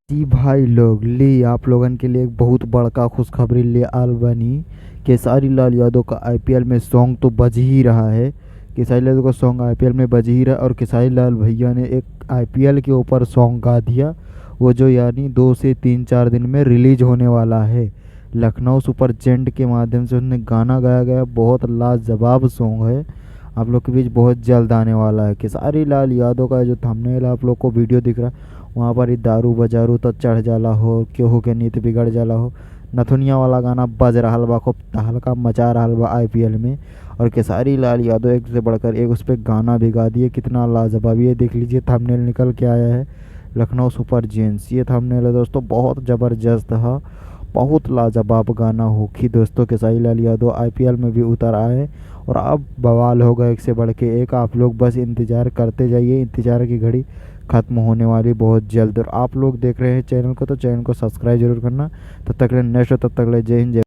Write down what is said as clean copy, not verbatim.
जी भाई लोग ली आप लोगन के लिए एक बहुत बड़का खुशखबरी ले आल बनी। केसारी लाल यादव का आईपीएल में सॉन्ग तो बज ही रहा है। केसारी लाल यादव का सॉन्ग आईपीएल में बज ही रहा है और केसारी लाल भैया ने एक आईपीएल के ऊपर सॉन्ग गा दिया। वो जो यानी 2 से 3 4 दिन में रिलीज होने वाला है। लखनऊ सुपर जेंट के माध्यम से उसने गाना गाया गया, बहुत लाजवाब सॉन्ग है। आप लोग के बीच बहुत जल्द आने वाला है। केसारी लाल यादव का जो थंबनेल आप लोग को वीडियो दिख रहा है, वहाँ पर ही दारू बजारू तो चढ़ जाला हो, केहू के नीत बिगड़ जाला हो, नथुनिया वाला गाना बज रहा बा, खूब तहलका मचा रहा बा आईपीएल में। और केसारी लाल यादव एक से बढ़कर एक उस पर गाना भी गा दिए, कितना लाजवाब। ये देख लीजिए थंबनेल निकल के आया है, लखनऊ सुपर जेंट्स ये थंबनेल है दोस्तों, बहुत ज़बरदस्त है। बहुत लाजवाब गाना होगी दोस्तों। केसारी लाल यादव आईपीएल में भी उतर आए और अब बवाल होगा एक से बढ़ के एक। आप लोग बस इंतज़ार करते जाइए, इंतज़ार की घड़ी ख़त्म होने वाली बहुत जल्द। और आप लोग देख रहे हैं चैनल को, तो चैनल को सब्सक्राइब जरूर करना। तब तक ले नेक्स्ट, तब तक ले जय हिंद जय।